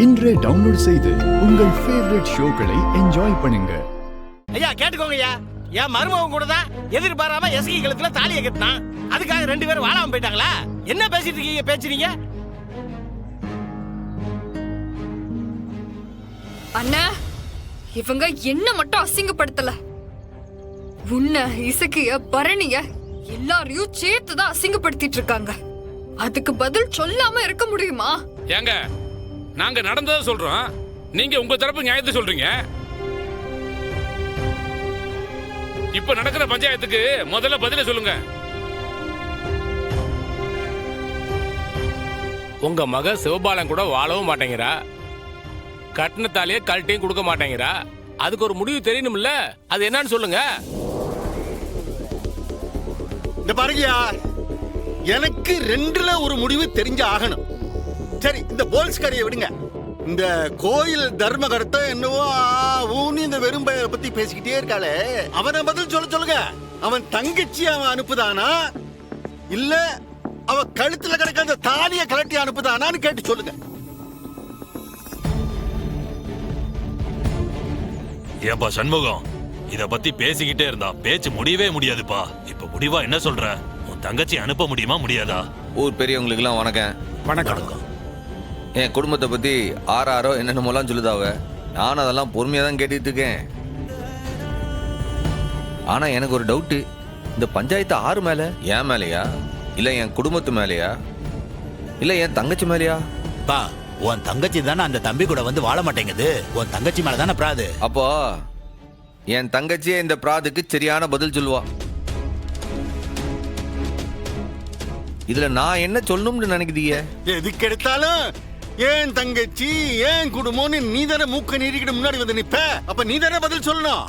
இன்றே டவுன்லோட் செய்து உங்கள் ஃபேவரட் ஷோக்களை என்ஜாய் பண்ணுங்க. ஐயா கேட்டுக்கோங்க ஐயா, என் மருமகன் கூட தான் எதிர்பாராம எஸ்கி கழுத்துல தாலியை கட்டினான். அதுக்காக 2 பேரும் வாழாம போயிட்டாங்களா? என்ன பேசிட்டு இருக்கீங்க பேசுறீங்க? அண்ணா, இவங்க என்ன மட்டும் அசிங்கப்படுத்தல, உன்னை இசக்கிய பரணிய எல்லாரையும் சேர்த்துதான் அசிங்கப்படுத்திட்டு இருக்காங்க. அதுக்கு பதில் சொல்லாம இருக்க முடியுமா? ஏங்க, நாங்க நடந்ததை சொல்றோம், நீங்க உங்க தரப்பு நியாயத்தை சொல்றீங்க. இப்ப நடக்கிற பஞ்சாயத்துக்கு முதல்ல பதில சொல்லுங்க. உங்க மக சிவபாலன் கூட வாழவும் மாட்டேங்கிறா, கட்டினத்தாலேயே கழட்டையும் கொடுக்க மாட்டேங்கிறா. அதுக்கு ஒரு முடிவு தெரியணும்ல, அது என்னன்னு சொல்லுங்க. இந்த பாருங்கயா, எனக்கு 2ல ஒரு முடிவு தெரிஞ்ச ஆகணும். சரி, இந்த போல்ஸ் கடையை விடுங்க. இந்த கோயில் தர்மகர்த்தா என்னவோ ஊனி இந்த வெறும்பைய பத்தி பேசிக்கிட்டே இருக்காளே, அவனை பதில் சொல்லுங்க. அவன் தங்கச்சி அவன் அனுப்புதானா, இல்ல அவ கழுத்துல கிடக்க அந்த தாலிய கலட்டி அனுப்புதானான்னு கேட்டு சொல்லுங்க. ஏப்பா சண்முகம், இத பத்தி பேசிக்கிட்டே இருந்தா பேச்சு முடியவே முடியாதுப்பா. இப்ப முடிவா என்ன சொல்ற? உன் தங்கச்சி அனுப்ப முடியுமா முடியாதா? ஊர் பெரியவங்களுக்கு எல்லாம் வணக்கம். வணக்கம். என் குடும்பத்தை பத்தி ஆறாரோ என்னென்னமோலாம் சொல்லுதாவ. நான் அதெல்லாம் பொறுமையா தான் கேட்டுட்டு இருக்கேன். ஆனா எனக்கு ஒரு டவுட்டு, இந்த பஞ்சாயத்து ஆறு மேல, என் மேலையா இல்ல என் குடும்பத்து மேலையா இல்ல என் தங்கச்சி மேலையா? பா, உன் தங்கச்சி தானே அந்த தம்பி கூட வந்து வாழ மாட்டேங்குது. உன் தங்கச்சி மேல தானே பிராது. அப்போ என் தங்கச்சியே இந்த பிராதுக்கு சரியான பதில் சொல்லுவா. இதுல நான் என்ன சொல்லணும்னு நினைக்கிறீங்க? எதுக்கு எடுத்தாலும் ஏன் தங்கச்சி ஏன் குடும்பம்னு நீ தானே மூக்க நீரிக்கிட்டு முன்னாடி வந்து நிப்ப. அப்ப நீ தானே பதில் சொல்லணும்.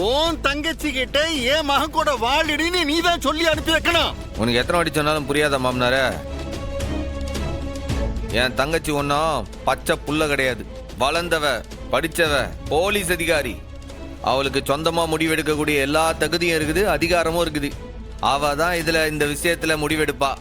உன் தங்கச்சி கிட்ட ஏன் மகன் கூட வாழிடின்னு நீ தான் சொல்லி அனுப்பி வைக்கணும். உனக்கு எத்தனை வாட்டி சொன்னாலும் புரியாத மாமனார. என் தங்கச்சி ஒன்னும் பச்சை புள்ள கிடையாது. வளர்ந்தவ, படிச்சவ, போலீஸ் அதிகாரி. அவளுக்கு சொந்தமா முடிவெடுக்கக்கூடிய எல்லா தகுதியும் இருக்குது, அதிகாரமும் இருக்குது. அவ தான் இதுல இந்த விஷயத்துல முடிவெடுப்பா.